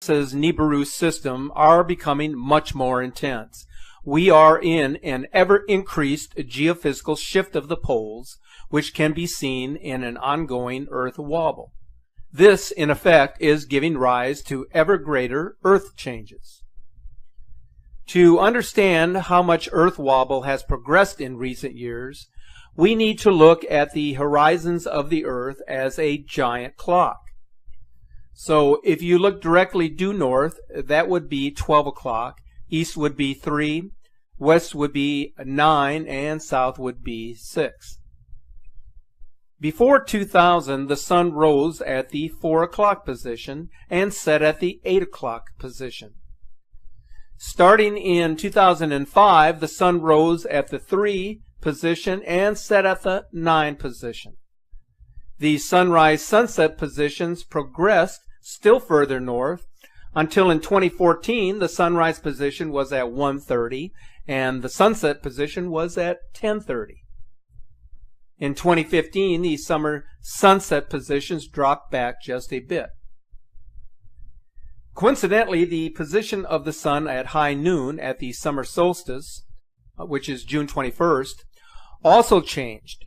Nemesis Nibiru system are becoming much more intense. We are in an ever-increased geophysical shift of the poles, which can be seen in an ongoing Earth wobble. This, in effect, is giving rise to ever greater Earth changes. To understand how much Earth wobble has progressed in recent years, we need to look at the horizons of the Earth as a giant clock. So if you look directly due north, that would be 12 o'clock, east would be 3, west would be 9, and south would be 6. Before 2000, the sun rose at the 4 o'clock position and set at the 8 o'clock position. Starting in 2005, the sun rose at the 3 position and set at the 9 position. The sunrise-sunset positions progressed still further north until in 2014 the sunrise position was at 1:30 and the sunset position was at 10:30. In 2015, the summer sunset positions dropped back just a bit. Coincidentally, the position of the sun at high noon at the summer solstice, which is June 21st, also changed.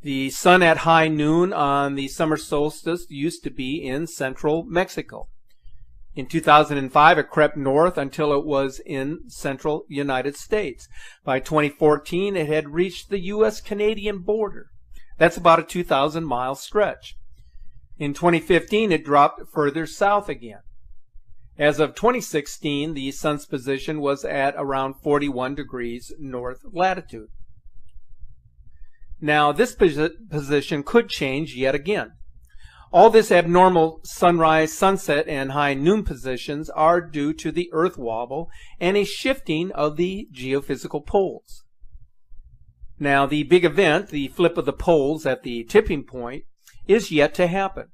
The sun at high noon on the summer solstice used to be in central Mexico. In 2005, it crept north until it was in central United States. By 2014, it had reached the U.S.-Canadian border. That's about a 2,000-mile stretch. In 2015, it dropped further south again. As of 2016, the sun's position was at around 41 degrees north latitude. Now, this position could change yet again. All this abnormal sunrise, sunset, and high noon positions are due to the Earth wobble and a shifting of the geophysical poles. Now, the big event, the flip of the poles at the tipping point, is yet to happen.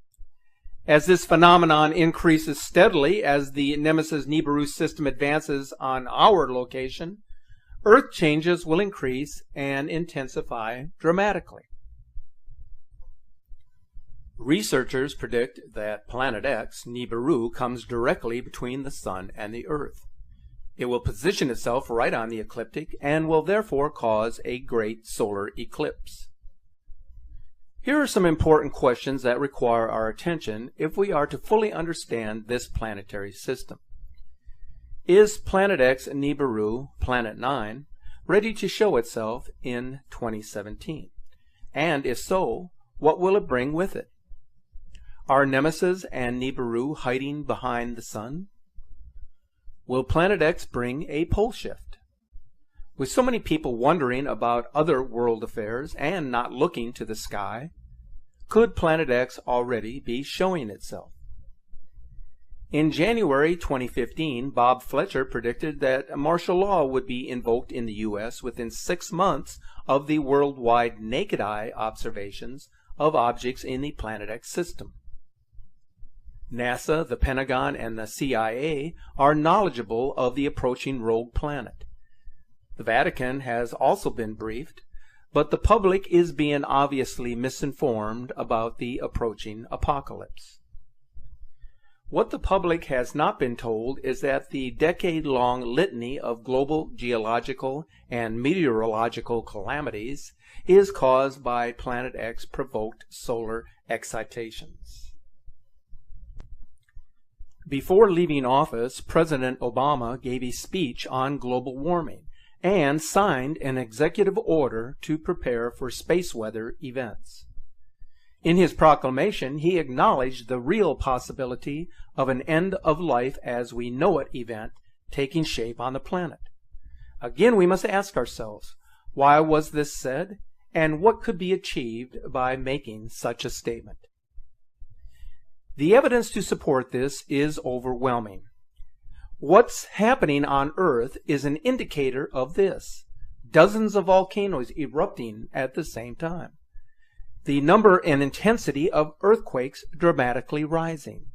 As this phenomenon increases steadily as the Nemesis Nibiru system advances on our location, Earth changes will increase and intensify dramatically. Researchers predict that Planet X, Nibiru, comes directly between the Sun and the Earth. It will position itself right on the ecliptic and will therefore cause a great solar eclipse. Here are some important questions that require our attention if we are to fully understand this planetary system. Is Planet X Nibiru, Planet 9, ready to show itself in 2017? And if so, what will it bring with it? Are Nemesis and Nibiru hiding behind the Sun? Will Planet X bring a pole shift? With so many people wondering about other world affairs and not looking to the sky, could Planet X already be showing itself? In January 2015, Bob Fletcher predicted that martial law would be invoked in the U.S. within 6 months of the worldwide naked eye observations of objects in the Planet X system. NASA, the Pentagon, and the CIA are knowledgeable of the approaching rogue planet. The Vatican has also been briefed, but the public is being obviously misinformed about the approaching apocalypse. What the public has not been told is that the decade-long litany of global geological and meteorological calamities is caused by Planet X-provoked solar excitations. Before leaving office, President Obama gave a speech on global warming and signed an executive order to prepare for space weather events. In his proclamation, he acknowledged the real possibility of an end-of-life as we know it event taking shape on the planet. Again, we must ask ourselves, why was this said, and what could be achieved by making such a statement? The evidence to support this is overwhelming. What's happening on Earth is an indicator of this. Dozens of volcanoes erupting at the same time. The number and intensity of earthquakes dramatically rising.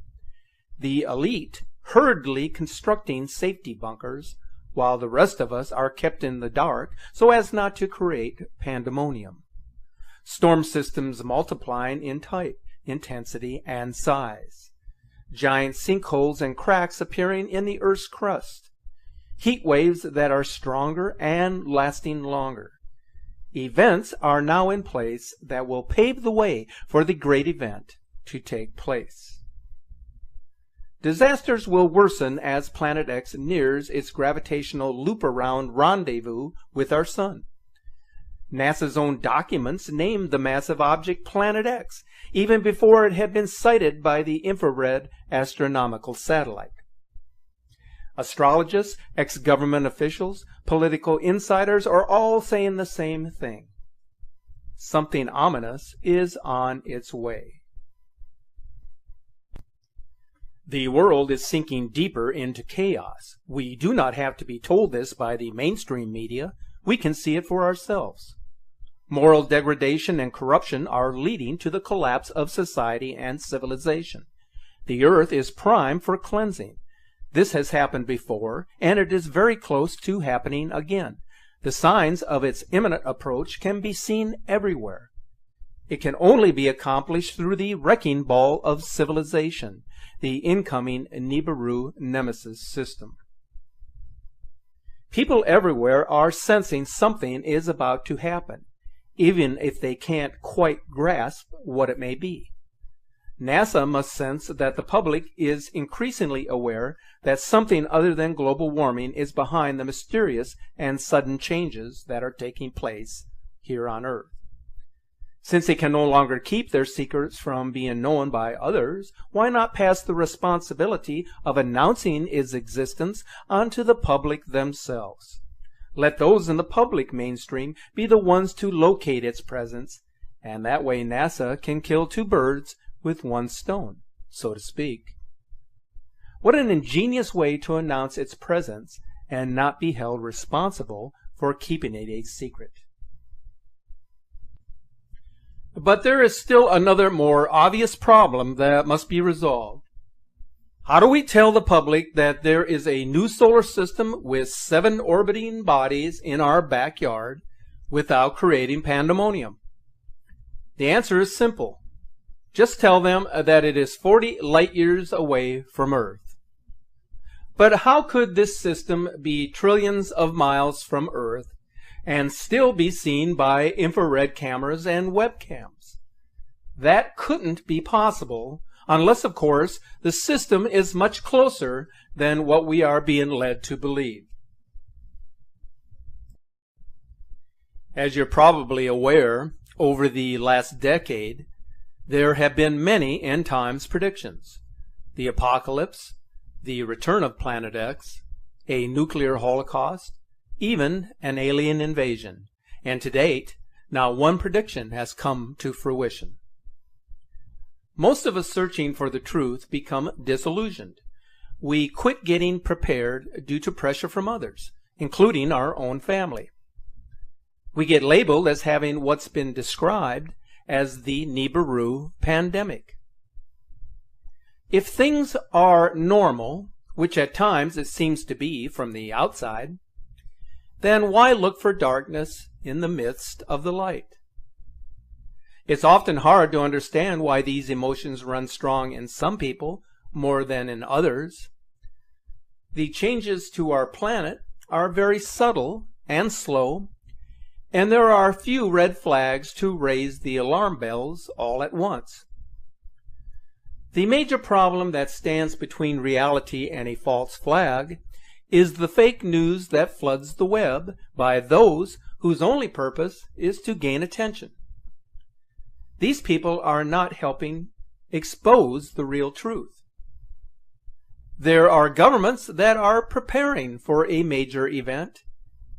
The elite hurriedly constructing safety bunkers, while the rest of us are kept in the dark so as not to create pandemonium. Storm systems multiplying in type, intensity, and size. giant sinkholes and cracks appearing in the Earth's crust, heat waves that are stronger and lasting longer. Events are now in place that will pave the way for the great event to take place. Disasters will worsen as Planet X nears its gravitational loop-around rendezvous with our Sun. NASA's own documents named the massive object Planet X, even before it had been sighted by the infrared astronomical satellite. Astrologists, ex-government officials, political insiders are all saying the same thing. Something ominous is on its way. The world is sinking deeper into chaos. We do not have to be told this by the mainstream media. We can see it for ourselves. Moral degradation and corruption are leading to the collapse of society and civilization. The earth is primed for cleansing. This has happened before, and it is very close to happening again. The signs of its imminent approach can be seen everywhere. It can only be accomplished through the wrecking ball of civilization, the incoming Nibiru Nemesis system. People everywhere are sensing something is about to happen, even if they can't quite grasp what it may be. NASA must sense that the public is increasingly aware that something other than global warming is behind the mysterious and sudden changes that are taking place here on Earth. Since they can no longer keep their secrets from being known by others, why not pass the responsibility of announcing its existence onto the public themselves? Let those in the public mainstream be the ones to locate its presence, and that way NASA can kill two birds with one stone, so to speak. What an ingenious way to announce its presence and not be held responsible for keeping it a secret. But there is still another more obvious problem that must be resolved. How do we tell the public that there is a new solar system with 7 orbiting bodies in our backyard without creating pandemonium? The answer is simple. Just tell them that it is 40 light years away from Earth. But how could this system be trillions of miles from Earth and still be seen by infrared cameras and webcams? That couldn't be possible unless, of course, the system is much closer than what we are being led to believe. As you're probably aware, over the last decade, there have been many end times predictions. The apocalypse, the return of Planet X, a nuclear holocaust, even an alien invasion. And to date, not one prediction has come to fruition. Most of us searching for the truth become disillusioned. We quit getting prepared due to pressure from others, including our own family. We get labeled as having what's been described as the Nibiru pandemic. If things are normal, which at times it seems to be from the outside, then why look for darkness in the midst of the light? It's often hard to understand why these emotions run strong in some people more than in others. The changes to our planet are very subtle and slow, and there are few red flags to raise the alarm bells all at once. The major problem that stands between reality and a false flag is the fake news that floods the web by those whose only purpose is to gain attention. These people are not helping expose the real truth. There are governments that are preparing for a major event,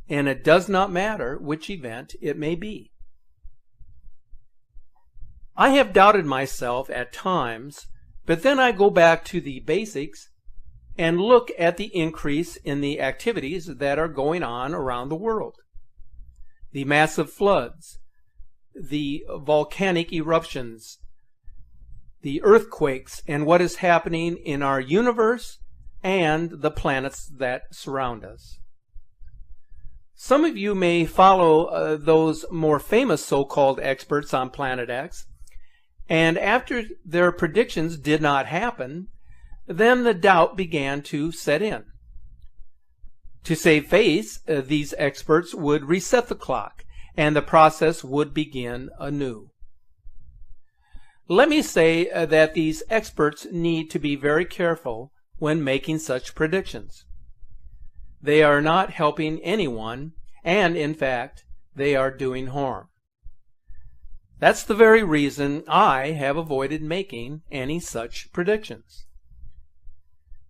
and it does not matter which event it may be. I have doubted myself at times, but then I go back to the basics and look at the increase in the activities that are going on around the world. The massive floods, the volcanic eruptions, the earthquakes, and what is happening in our universe and the planets that surround us. Some of you may follow those more famous so-called experts on Planet X, and after their predictions did not happen, then the doubt began to set in. To save face, these experts would reset the clock, and the process would begin anew. Let me say that these experts need to be very careful when making such predictions. They are not helping anyone, and in fact, they are doing harm. That's the very reason I have avoided making any such predictions.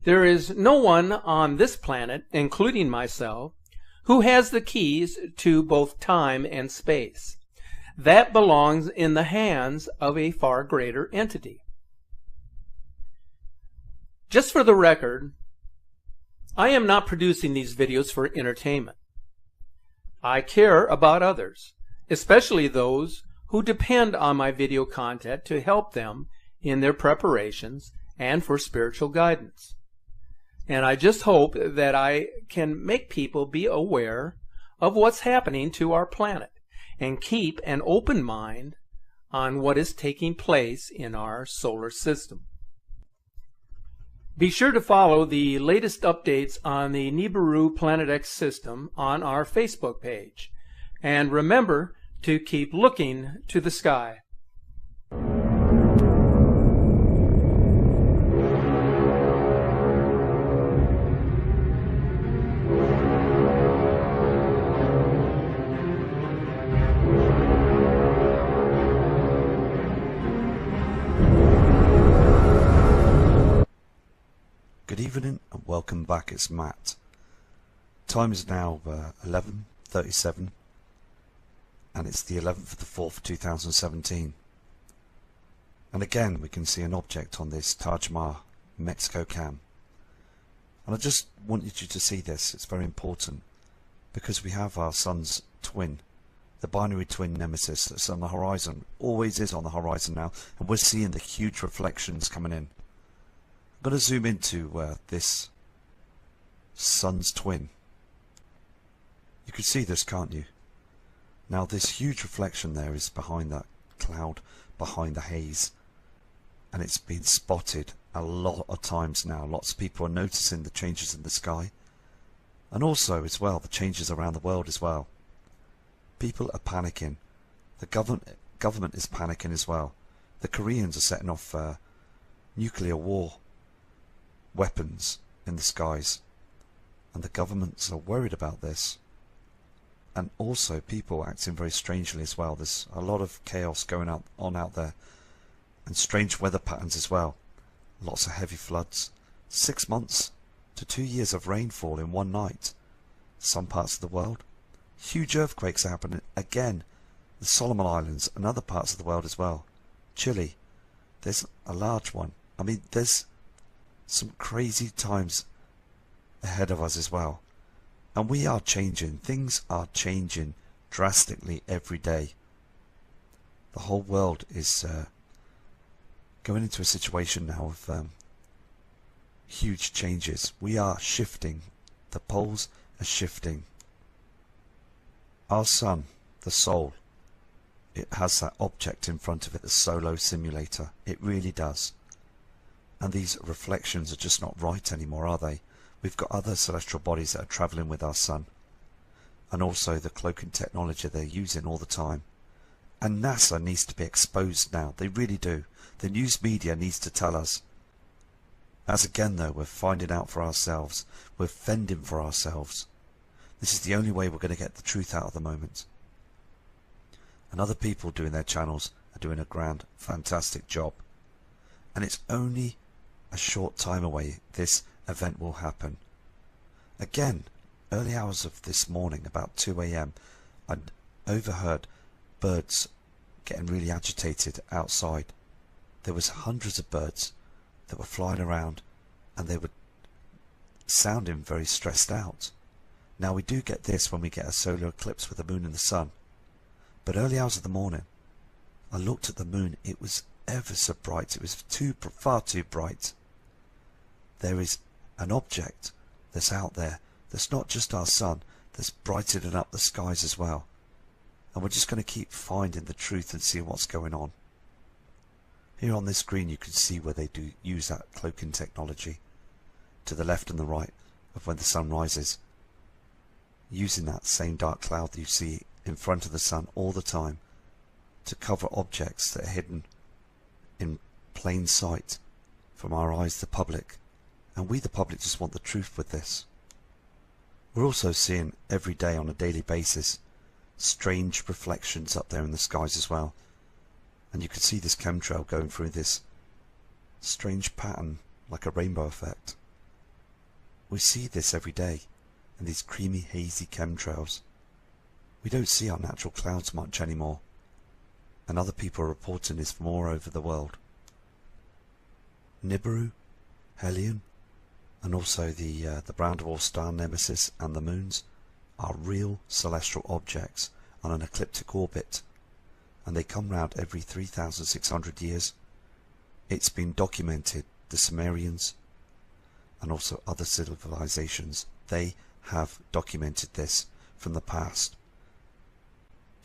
There is no one on this planet, including myself, who has the keys to both time and space. That belongs in the hands of a far greater entity. Just for the record, I am not producing these videos for entertainment. I care about others, especially those who depend on my video content to help them in their preparations and for spiritual guidance. And I just hope that I can make people be aware of what's happening to our planet and keep an open mind on what is taking place in our solar system. Be sure to follow the latest updates on the Nibiru Planet X system on our Facebook page. And remember to keep looking to the sky. Good evening and welcome back, it's Matt. Time is now 11:37 and it's the 11th of the 4th 2017, and again we can see an object on this Taj Mahal Mexico cam, and I just wanted you to see this. It's very important because we have our sun's twin, the binary twin nemesis that's on the horizon, always is on the horizon now, and we're seeing the huge reflections coming in. I'm going to zoom into this sun's twin. You can see this, can't you? Now this huge reflection there is behind that cloud, behind the haze, and it's been spotted a lot of times now. Lots of people are noticing the changes in the sky, and also as well the changes around the world as well. People are panicking. The government is panicking as well. The Koreans are setting off nuclear war weapons in the skies, and the governments are worried about this, and also people acting very strangely as well. There's a lot of chaos going on out there, and strange weather patterns as well. Lots of heavy floods, 6 months to 2 years of rainfall in one night. Some parts of the world, huge earthquakes are happening again. The Solomon Islands and other parts of the world as well. Chile, there's a large one. I mean, there's some crazy times ahead of us as well, and we are changing. Things are changing drastically every day. The whole world is going into a situation now of huge changes. We are shifting. The poles are shifting. Our sun, the soul, it has that object in front of it, the Solo Simulator. It really does. And these reflections are just not right anymore, are they? We've got other celestial bodies that are travelling with our sun, and also the cloaking technology they're using all the time. And NASA needs to be exposed now. They really do. The news media needs to tell us. As again though, we're finding out for ourselves. We're fending for ourselves. This is the only way we're going to get the truth out of the moment. And other people doing their channels are doing a grand, fantastic job. And it's only a short time away this event will happen. Again, early hours of this morning, about 2 AM, I overheard birds getting really agitated outside. There was hundreds of birds that were flying around, and they were sounding very stressed out. Now we do get this when we get a solar eclipse with the moon and the sun, but early hours of the morning I looked at the moon. It was ever so bright. It was far too bright. There is an object that's out there that's not just our sun, that's brightening up the skies as well. And we're just going to keep finding the truth and seeing what's going on. Here on this screen you can see where they do use that cloaking technology to the left and the right of when the sun rises, using that same dark cloud that you see in front of the sun all the time to cover objects that are hidden in plain sight from our eyes, the public. And we, the public, just want the truth with this. We're also seeing every day on a daily basis strange reflections up there in the skies as well. And you can see this chemtrail going through this strange pattern like a rainbow effect. We see this every day in these creamy, hazy chemtrails. We don't see our natural clouds much anymore, and other people are reporting this from all over the world. Nibiru, Helion, and also the brown dwarf star Nemesis and the moons are real celestial objects on an ecliptic orbit, and they come round every 3,600 years. It's been documented. The Sumerians and also other civilizations, they have documented this from the past.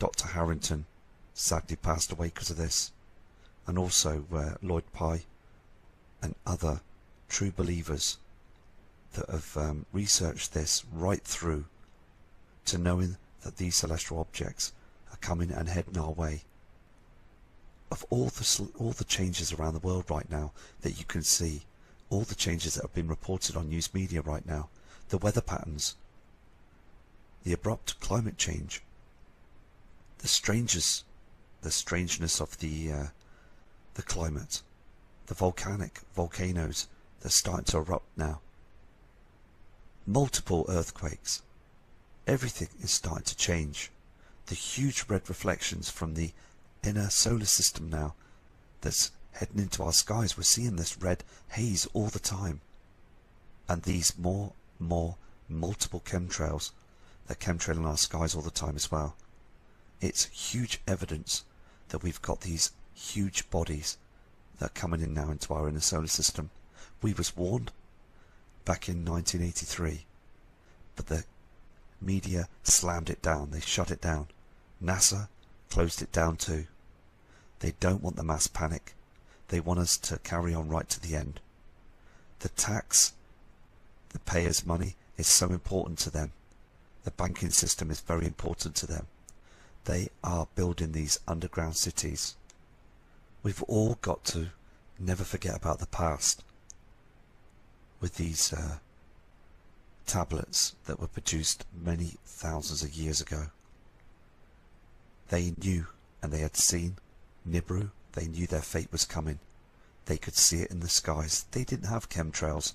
Dr. Harrington sadly passed away because of this, and also Lloyd Pye and other true believers that have researched this right through to knowing that these celestial objects are coming and heading our way. Of all the changes around the world right now that you can see, all the changes that have been reported on news media right now, the weather patterns, the abrupt climate change, the strangeness of the climate, the volcanoes that are starting to erupt now, multiple earthquakes, everything is starting to change. The huge red reflections from the inner solar system now that's heading into our skies, we're seeing this red haze all the time, and these more multiple chemtrails that chemtrail in our skies all the time as well. It's huge evidence that we've got these huge bodies that are coming in now into our inner solar system. We was warned back in 1983, but the media slammed it down. They shut it down. NASA closed it down too. They don't want the mass panic. They want us to carry on right to the end. The tax, the payers' money is so important to them. The banking system is very important to them. They are building these underground cities. We've all got to never forget about the past with these tablets that were produced many thousands of years ago. They knew and they had seen Nibiru. They knew their fate was coming. They could see it in the skies. They didn't have chemtrails,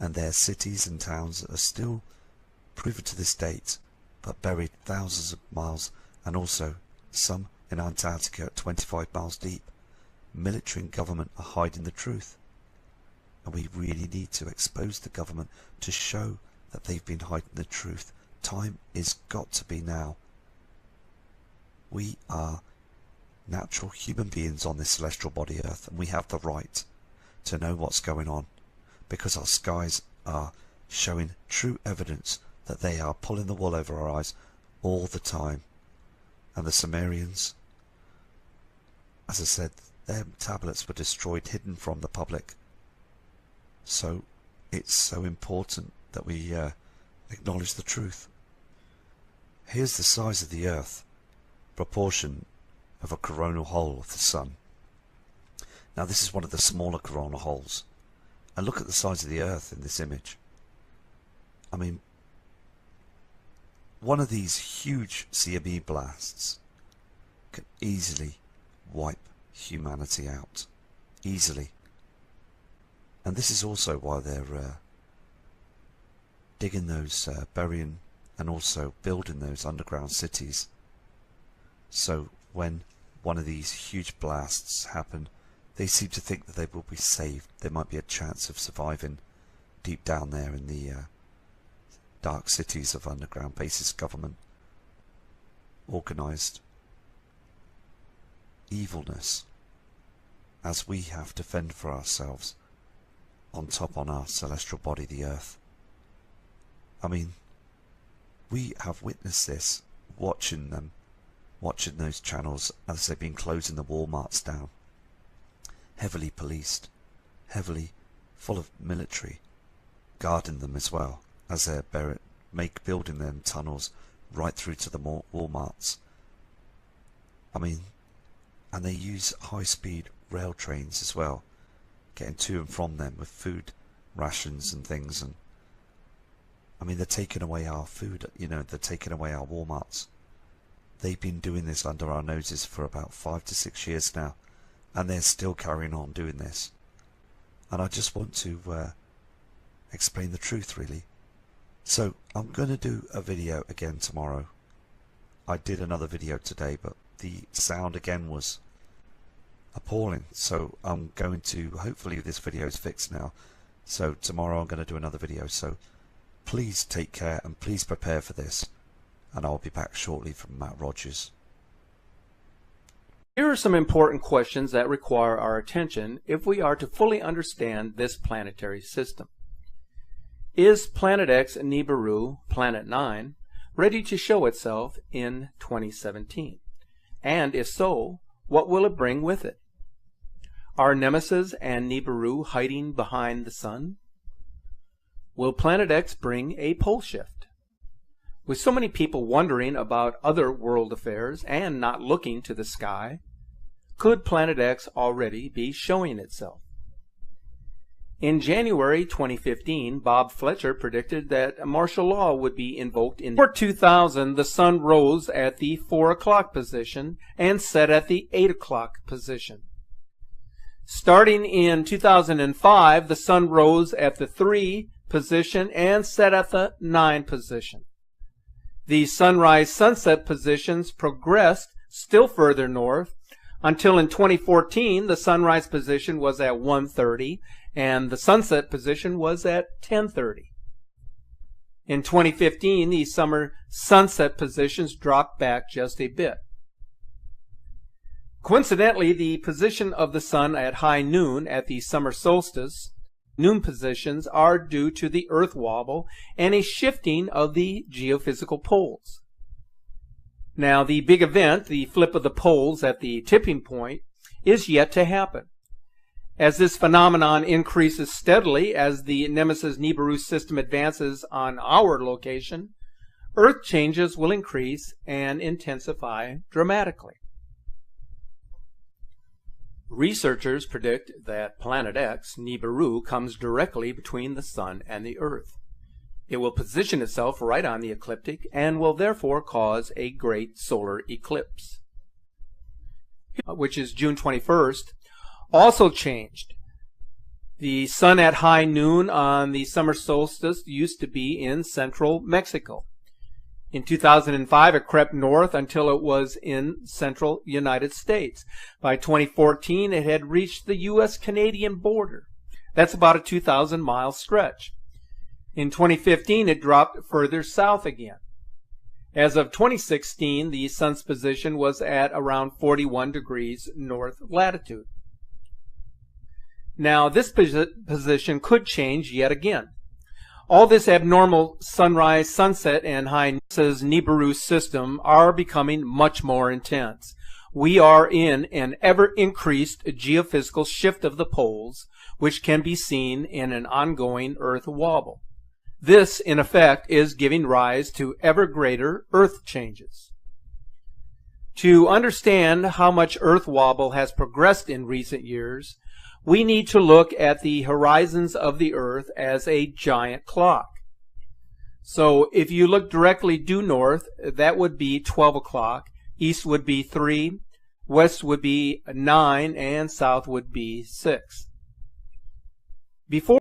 and their cities and towns are still proven to this date, but buried thousands of miles, and also some in Antarctica at 25 miles deep. Military and government are hiding the truth, and we really need to expose the government to show that they've been hiding the truth. Time is got to be now. We are natural human beings on this celestial body Earth, and we have the right to know what's going on, because our skies are showing true evidence that they are pulling the wool over our eyes all the time. And the Sumerians, as I said, their tablets were destroyed, hidden from the public. So it's so important that we acknowledge the truth. Here's the size of the Earth, proportion of a coronal hole of the sun. Now this is one of the smaller coronal holes, and look at the size of the Earth in this image. I mean, one of these huge CME blasts can easily wipe humanity out, easily. And this is also why they're digging those, burying and also building those underground cities. So when one of these huge blasts happen, they seem to think that they will be saved. There might be a chance of surviving deep down there in the dark cities of underground bases government, organised evilness, as we have to fend for ourselves on top on our celestial body, the Earth. I mean, we have witnessed this, watching those channels as they've been closing the Walmarts down. heavily policed, heavily full of military, guarding them as well, as they're building them tunnels right through to the Walmarts. I mean, and they use high-speed rail trains as well, getting to and from them with food rations and things. And I mean, they're taking away our food, they're taking away our Walmarts. They've been doing this under our noses for about 5 to 6 years now, and they're still carrying on doing this. And I just want to explain the truth, really. So I'm going to do a video again tomorrow. I did another video today, but the sound again was appalling. So I'm going to, hopefully this video is fixed now. So tomorrow I'm going to do another video. So please take care and please prepare for this. And I'll be back shortly from Matt Rogers. Here are some important questions that require our attention if we are to fully understand this planetary system. Is Planet X Nibiru, Planet 9, ready to show itself in 2017? And if so, what will it bring with it? Are Nemesis and Nibiru hiding behind the sun? Will Planet X bring a pole shift? With so many people wondering about other world affairs and not looking to the sky, could Planet X already be showing itself? In January 2015, Bob Fletcher predicted that martial law would be invoked in 2000. The sun rose at the 4 o'clock position and set at the 8 o'clock position. Starting in 2005, the sun rose at the 3 position and set at the 9 position. The sunrise-sunset positions progressed still further north until in 2014 the sunrise position was at 1:30 and the sunset position was at 10:30. In 2015 the summer sunset positions dropped back just a bit. Coincidentally, the position of the sun at high noon at the summer solstice noon positions are due to the Earth wobble and a shifting of the geophysical poles. Now, the big event, the flip of the poles at the tipping point, is yet to happen. As this phenomenon increases steadily as the Nemesis-Nibiru system advances on our location, Earth changes will increase and intensify dramatically. Researchers predict that Planet X, Nibiru, comes directly between the Sun and the Earth. It will position itself right on the ecliptic and will therefore cause a great solar eclipse, which is June 21st, also changed. The sun at high noon on the summer solstice used to be in central Mexico. In 2005, it crept north until it was in central United States. By 2014, it had reached the U.S.-Canadian border. That's about a 2,000-mile stretch. In 2015, it dropped further south again. As of 2016, the sun's position was at around 41 degrees north latitude. Now, this position could change yet again. All this abnormal sunrise, sunset, and high Nibiru system are becoming much more intense. We are in an ever-increased geophysical shift of the poles, which can be seen in an ongoing Earth wobble. This, in effect, is giving rise to ever greater Earth changes. To understand how much Earth wobble has progressed in recent years, we need to look at the horizons of the Earth as a giant clock. So if you look directly due north, that would be 12 o'clock, east would be 3, west would be 9, and south would be 6. Before